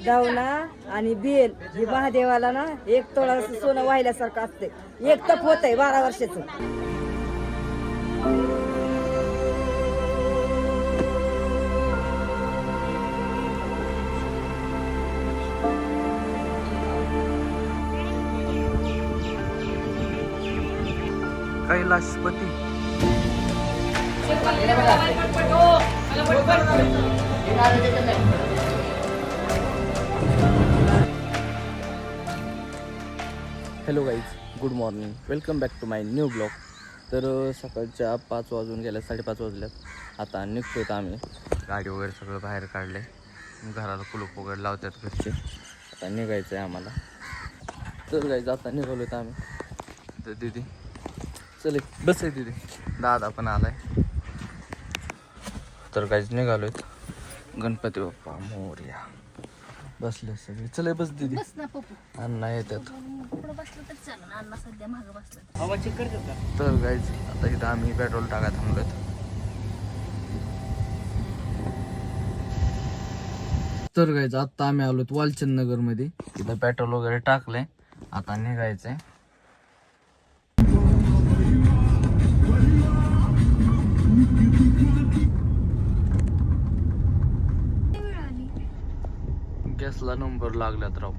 दावना आणि बेल हे महादेवाला ना 1 तोळा सोनं वाहिल्यासारखं असते. एक तप होतंय 12 वर्षाचं. Kailashpati hello guys, good morning, welcome back to my new blog. तर सकाळच्या 5 वाजून गेल्या, 5:30 वाजल्यात. आता निघतोय आम्ही. गाडी वगैरे सगळं बाहेर काढले, घराला कुलूप वगैरे लावतात घरचे. आता निघायचं आहे आम्हाला. तर गाईज आता निघालो तर आम्ही. तर दीदी चल बस आहे, दीदी दादा पण आलाय. तर काहीच निघालोय. गणपती बाप्पा मोरया. बसले सगळे. चल बस दीदी. अण्णा येतात. तर गाईज आता इथं आम्ही पेट्रोल टाका थांबलोय. तर गाईज आता आम्ही आलोत वालचंद नगर मध्ये. इथं पेट्रोल वगैरे टाकलंय. आता निघायचंय. गॅसला नंबर लागल्यात राव.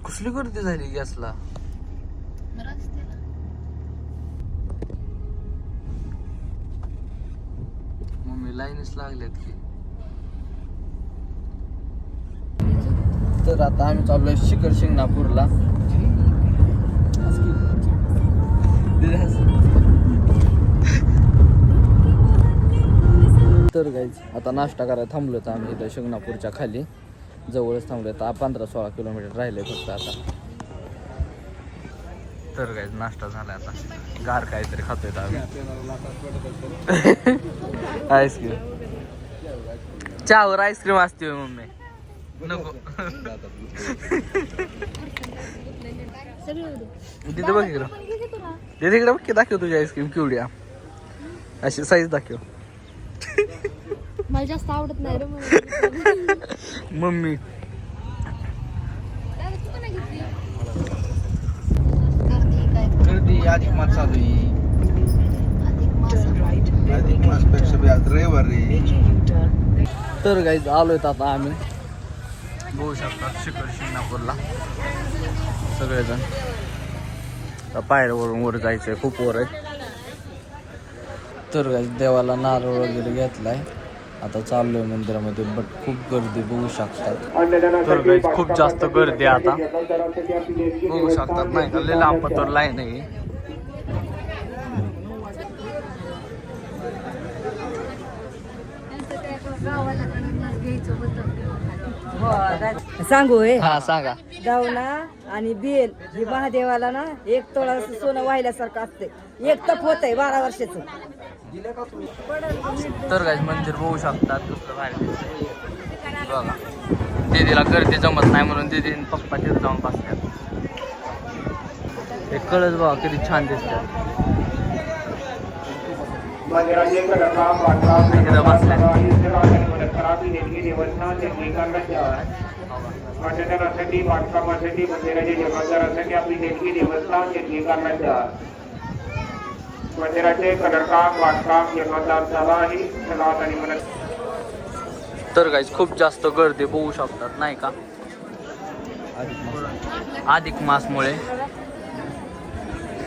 कसली गर्दी झाली गॅसला. मम्मी लाईनच लागल्यात की. तर आता आम्ही चाललोय शिखर शिंगणापूरला. तर गाईज आता नाश्ता करायला थांबलोत आम्ही इथं शिंगणापूरच्या खाली. जवळच थांबलोय. तर 15-16 किलोमीटर राहिले फक्त आता. तर गाईज नाश्ता झालाय. आता गार काहीतरी खातोय आम्ही. आईस्क्रीम. चहावर आईस्क्रीम असते मम्मी. नको तिथे बघ इकडं. तिथे इकडे बघ की. दाखव तुझी आईस्क्रीम केवढी. अशी साईज दाखव. मला जास्त आवडत नाही रे मम्मी. गर्दी अधिक मास चालू आहे. अधिक मास पेक्षा रविवार रे. तर गाईज आलोय आता आम्ही. बघू शकता शिखर शिंगणापूरला सगळेजण. पायऱ्यावरून वर जायचंय, खूप वर आहे. तर गाईज देवाला नारळ वगैरे घेतलाय. आता चाललोय मंदिरामध्ये, बट खूप गर्दी बघू शकतात. तर गाईज खूप जास्त गर्दी आता बघू शकतात. नाही का लय लांब तर लाईन आहे. सांगू हे हा सांगा. दावना आणि बेल हे महादेवाला ना 1 तोळा सोनं वाहिल्यासारखं असते. एक तप होतंय 12 वर्षाचं. तर गाईज मंदिर बघू शकतात. दुसरं बाहेर बघा. दीदीला गर्दी जमत नाही म्हणून दीदी पप्पा तिथे जाऊन बसतात. हे कळस बघा किती छान दिसतात. बांधकामासाठी मंदिराच्या जीर्णोद्धारासाठी आपली देणगी देवस्थान देणगी करण्याच्या मंदिराचे कलरकाम बांधकाम जीर्णोद्धार झाला आहे. आणि म्हणत तर गाईज खूप जास्त गर्दी बघू शकतात नाही का. अधिक मासमुळे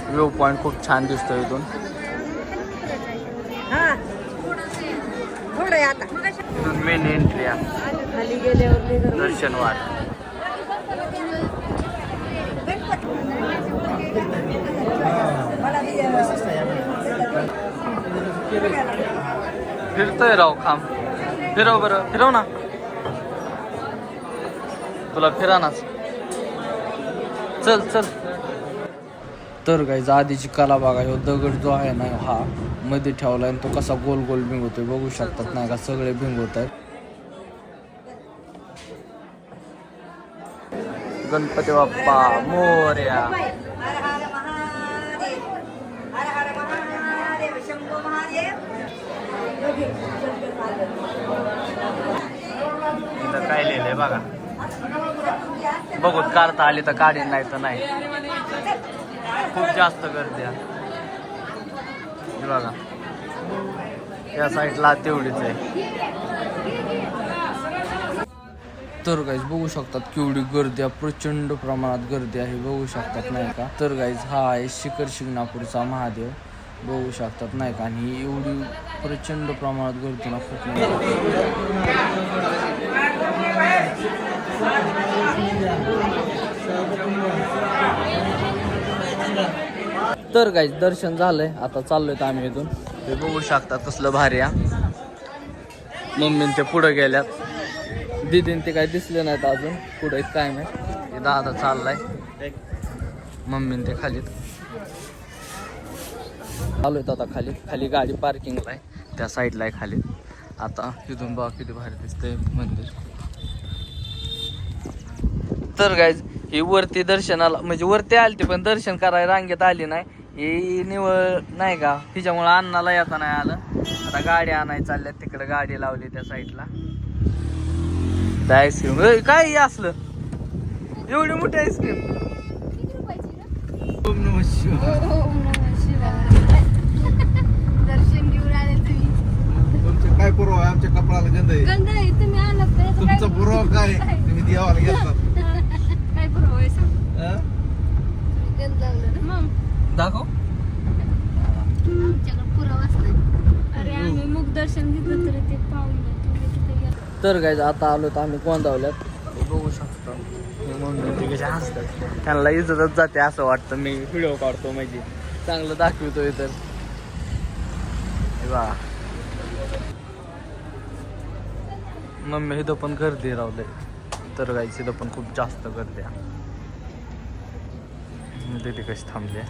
व्ह्यू पॉइंट खूप छान दिसतो इथून. थोडं आता इथून मेन एंट्री आहे. खाली गेल्यावर दर्शनवार. फिरतोय राव खांब. फिरव बरं, फिरव ना. तुला फिरानाच. चल चल. तर गाईज आधीची कला बघा. ह्यो दगड जो आहे ना हा मध्ये ठेवलाय आणि तो कसा गोल गोल भिंगवतोय बघू शकतात नाही का. सगळे भिंगवत आहेत. गणपती बाप्पा मोरया. इथं काय लिहिलंय बघा. बघूत काढता आली तर काढीन, नाही तर नाही. खूप जास्त गर्दी आहे हे बघा. या साईडला तेवढीच आहे. तर गाईज बघू शकतात केवढी गर्दी आहे, प्रचंड प्रमाणात गर्दी आहे बघू शकतात नाही का. तर गाईज हा आहे शिखर शिंगणापूरचा महादेव बघू शकतात नाही का. आणि एवढी प्रचंड प्रमाणात गर्दी ना खूप. तर गाईज दर्शन झालंय, आता चाललोय आम्ही इथून. हे बघू शकता कसलं भारी आहे. मम्मीन ते पुढे गेल्यात, दीदीन ते काय दिसले नाहीत अजून पुढे काय नाही. दादा चाललाय, मम्मीन ते खालीत आलोय आता. खाली गाडी पार्किंगला आहे, त्या साईडला आहे खाली. आता इथून बघा किती भारी दिसतंय मंदिर. तर गाईज ही वरती दर्शनाला म्हणजे वरती आली ती, पण दर्शन करायला रांगेत आली नाही. ही निवळ नाही का, तिच्यामुळे अन्नाला येता नाही आलं. आता गाडी आणायला चालल्यात तिकडे, गाडी लावली त्या साईडला. आईस्क्रीम काय असलं एवढी मोठी आईस्क्रीम. दर्शन घेऊन आले तुम्ही. तुमचं काय पुरावा आहे? आमच्या कपडाला गंध आहे. गंध आहे तुम्ही आलात. तुमचा पुरावा काय? तुम्ही देवाला गेलता. काय पुरावा आहे सांग. हा? गंध लावलं ना मग. दाखव. आमच्याकडे पुरावाच नाही. अरे आम्ही मुख दर्शन घेतलं तरी ते पाहून तर गाईज आता आलो तर आम्ही गोंदावल्यात बघू शकतो. म्हणून ते कसे हसतात, त्यांना इज्जतच जाते असं वाटतं. मी व्हिडिओ काढतो म्हणजे चांगलं दाखवतोय. तर वा मम्मी इथं पण गर्दी रावले. तर गाईज इथं पण खूप जास्त गर्दी आहे. तिथे कशी थांबले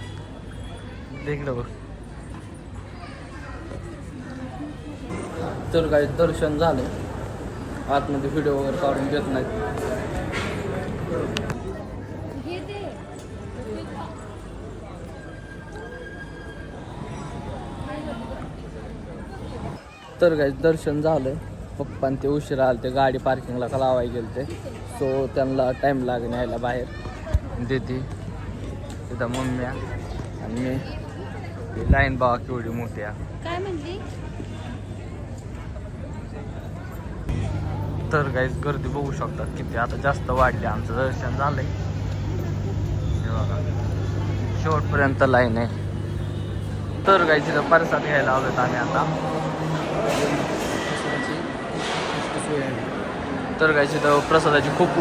देखलं बघ. तर गाईज दर्शन झाले, आतमध्ये व्हिडिओ वगैरे काढून देत नाहीत. तर गाईज दर्शन झालं. पप्पा ते उशिरा आले, ते गाडी पार्किंगला का लावायला गेले ते. सो त्यांना टाईम लागेल यायला बाहेर. देते तिथं मम्मी आणि मी. लाईन बघा केवढी मोठी आहे. काय म्हणली. तर गाईज गर्दी बघू शकतात किती आता जास्त वाढली. आमचं दर्शन झालंय हे बघा, शेवटपर्यंत लाईन आहे. तर गाईज इथं प्रसाद घ्यायला आलोत आम्ही आता. तर गाईज इथं प्रसादाची खूप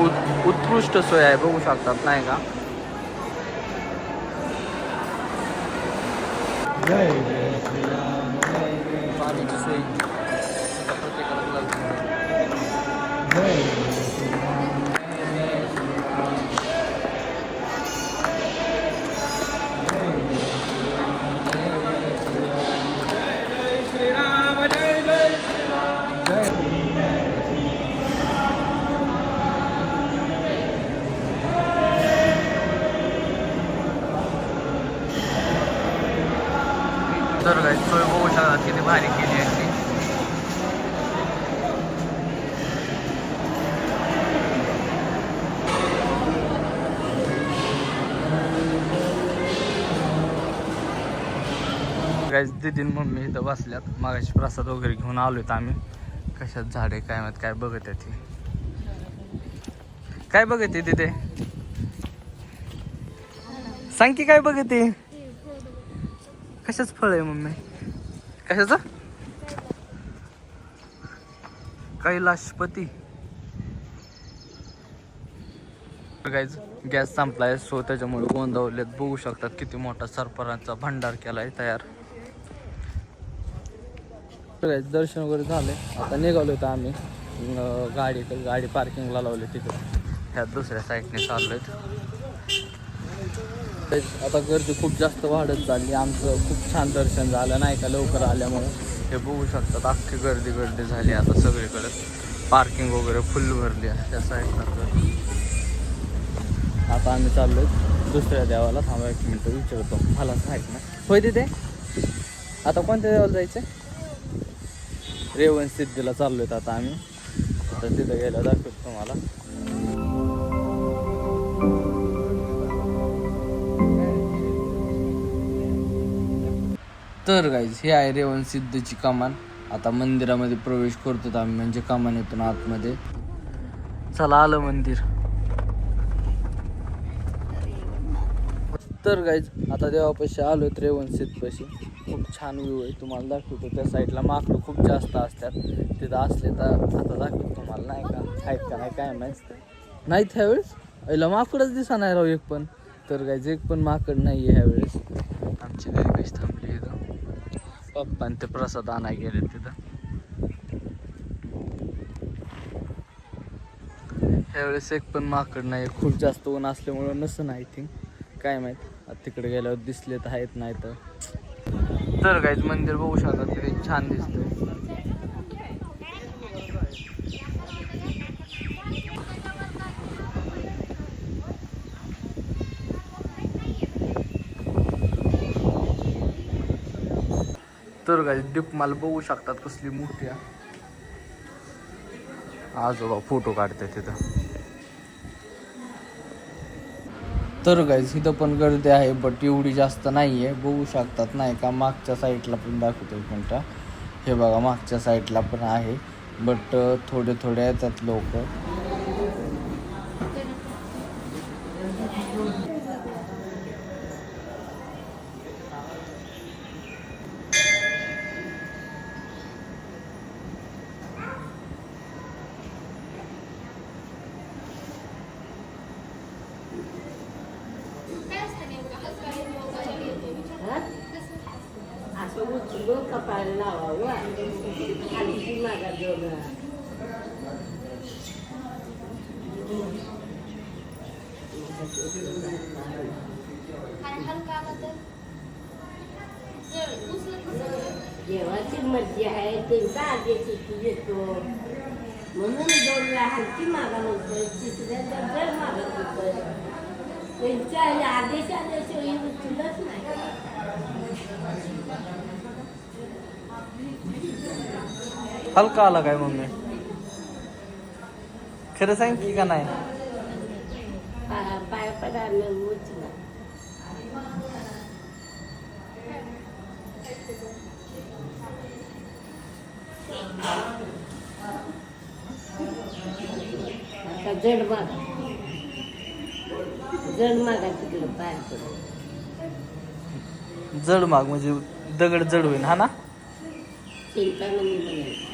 उत्कृष्ट सोय आहे बघू शकतात नाही का. पाण्याची सोय प्रत्येकाला. तर गाईज सोय बघू शकतात किती भारी केली आहे ती. गाईज दीदीन मम्मी इथं बसल्यात. मागाशी प्रसाद वगैरे घेऊन आलोय आम्ही. कशात झाडे काय माहित काय बघत आहे ती. काय बघते तिथे सांग की काय बघते. कशाच फळ आहे मम्मी, कशाचं. कैलाशपती. गाईज गॅस संपलाय सो त्याच्यामुळे गोंधवलेत. बघू शकतात किती मोठा सरपरांचा भंडार केलाय तयार. दर्शन वगैरे झाले, आता निघालो तर आम्ही. गाडी पार्किंगला लावली तिथे, ह्या दुसऱ्या साईडने चाललोय. आता गर्दी खूप जास्त वाढत चालली. आमचं खूप छान दर्शन झालं नाही का लवकर आल्यामुळे. हे बघू शकतात अख्खी गर्दी झाली आता सगळीकडे. पार्किंग वगैरे फुल भरली आहे त्या साईडला. आता आम्ही चाललोय दुसऱ्या देवाला. थांबा एक मिनटं विचारतो मला माहीत नाही. होय तिथे आता कोणत्या देवाला जायचं. रेवण सिद्धीला चाललोय आता आम्ही. आता तिथं गेला दाखवतो तुम्हाला. तर गाईज हे आहे रेवण सिद्धीची कमान. आता मंदिरामध्ये प्रवेश करतो आम्ही, म्हणजे कमानीतून आतमध्ये. चला आलं मंदिर. तर गाईज आता देवापाशी आलोय रेवण सिद्धपाशी. खूप छान व्ह्यू आहे, तुम्हाला दाखवतो. त्या साईडला माकडं खूप जास्त असतात, तिथं असले तर आता दाखवतो तुम्हाला. नाही का आहेत का नाही काय माहीत नाही ह्यावेळेस. पहिला माकडच दिसा नाही राव एक पण. तर गाईज एक पण माकड नाही आहे ह्यावेळेस. आमची गाई कशी थांबली इथं. पप्पा आणि ते प्रसाद आणाय गेले तिथं. ह्यावेळेस एक पण माकड नाही. खूप जास्त ऊन असल्यामुळं नसं आय थिंक, काय माहीत. आता तिकडे गेल्यावर दिसले तर आहेत, नाही तर गाईज मंदिर बघू शकता किती छान दिसतंय. तर गाईज दीपमाल बघू शकतात कसली मोठी आहे. आजोबा फोटो काढते तिथं. तर गाईज इथं पण गर्दी आहे, बट एवढी जास्त नाही आहे. बघू शकतात नाही का. मागच्या साईडला पण दाखवतो एक मिनटं. हे बघा मागच्या साईडला पण आहे, बट थोडे थोडे येतात लोक. असं उचलून कपाळाला लावावं आणि मागा दोन. देवाची मर्जी आहे, त्यांचा आदेश येतो म्हणून दोन हलकी मागा म्हणतोय, तिसऱ्याचा जर मागत होतोय. त्यांच्या आदेश आल्याशिवाय उचलच नाही. हलका आला काय मम्मी? खरं सांग की का नाही? पाय पडायला उचला. आता जड मागा तिकडं पाय पडून. जड माग म्हणजे दगड जड होईल हा ना. चिंता नाही म्हणायचं.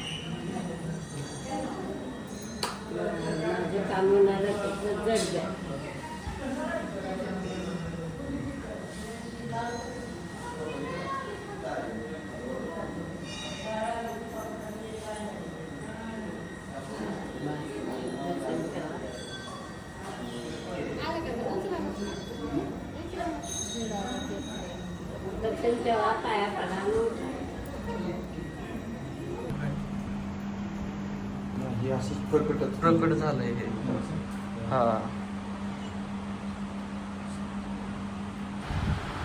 माझं काम होणारं त्याचं जड द्या. दर्शन तेव्हा पाया पडा. प्रकट झालंय हे. हा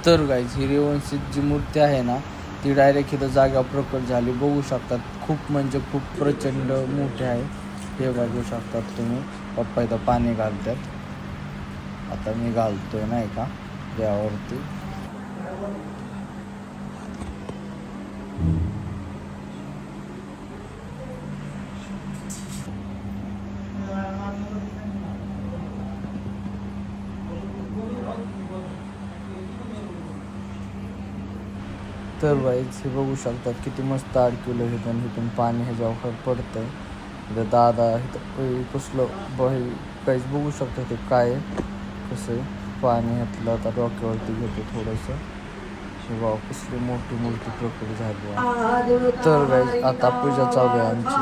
तर गाईज ही रेवणसिद्ध जी मूर्ती आहे ना, ती डायरेक्ट इथं जाग्यावर प्रकट झाली. बघू शकतात खूप म्हणजे खूप प्रचंड मोठे आहे. हे बघू शकतात तुम्ही. पप्पा इथं पाणी घालतात. आता मी घालतोय नाही का यावरती. तर बाईच हे बघू शकतात किती मस्त अडकवलं इथून. इथून पाणी ह्याच्यावर पडतंय. इथं दादा इथं कसलं बही काहीच बघू शकता ते काय कसं आहे. पाणी घातलं आता डोक्यावरती घेतो थोडंसं. हे बाबा कसली मोठी मूर्ती प्रकट झाली आहे. तर गाईज आता पूजा चालू आहे आमची.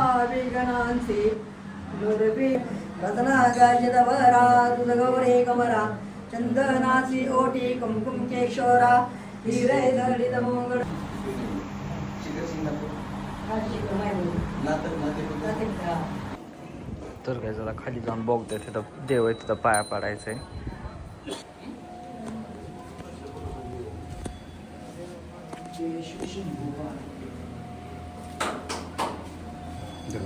चंदनाची ओटी कुमकुम केशोरा हिरे धरडीत मोगड. तर काय जरा खाली जाऊन बघतोय. तिथं देव आहे, तिथं पाया पडायचंय. जय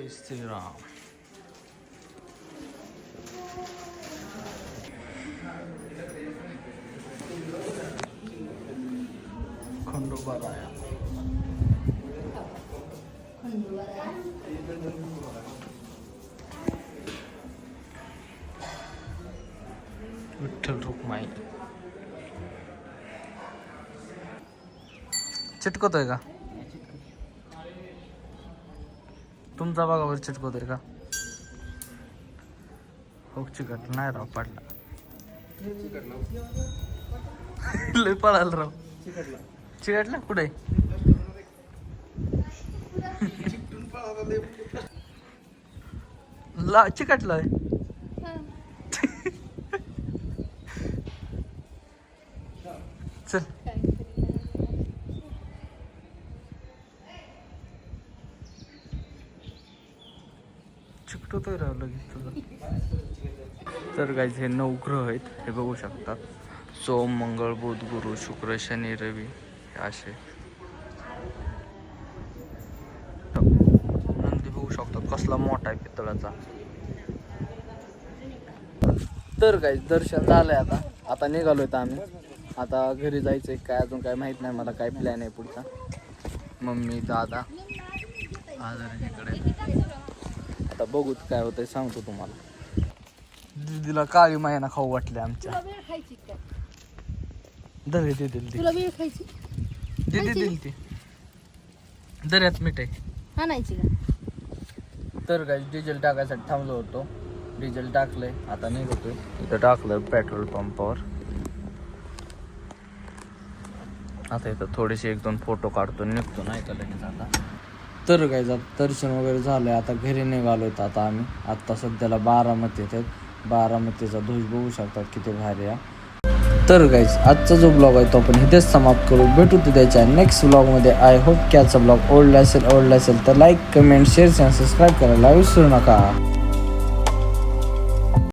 श्रीराम. खंडोबाराया. विठ्ठल रुक्माई. चिटकतोय का तुमचा बघावर चिटकवतोय का? हो चिकट नाही राव पडला. लय पळाला राव. चिकटला कुठे? ला चिकटलाय. चल चिकटवतोय राव लगेच तुझं. तर गाईज हे 9 ग्रह आहेत हे बघू शकतात. सोम मंगळ बुध गुरु शुक्र शनी रवी हे असे. नंदी बघू शकतात कसला मोठा आहे पितळाचा. तर गाईज दर्शन झालंय. आता निघालोय आम्ही. आता घरी जायचंय काय अजून काय माहित नाही मला. काय प्लॅन आहे पुढचा. मम्मी दादा आजार इकडे. आता बघूच काय होतंय सांगतो तुम्हाला. दीदीला काळी महिना खाऊ वाटले आमच्या. दरे देतील ती. दीदी दिली ती दर्यात मिठाई आणायची का? तर काय डिझेल टाकायसाठी थांबलो होतो. डिझेल टाकलंय आता निघतोय. इथं टाकलं पेट्रोल पंपावर. आता इथं थोडेसे 1-2 फोटो काढतो निघतो नाही का लगेच आता. तर काय दर्शन वगैरे झालंय. आता घरी निघालोय आता आम्ही. आता सध्याला बारामतीत आहेत. बारामतीचा ध्वज बघू शकतात किती भारी आहे. तर गाईज आजचा जो ब्लॉग आहे तो आपण इथेच समाप्त करू. भेटू त्याच्या नेक्स्ट ब्लॉगमध्ये. आय होप की आजचा ब्लॉग आवडला असेल तर लाईक कमेंट शेअर आणि सबस्क्राईब करायला विसरू नका.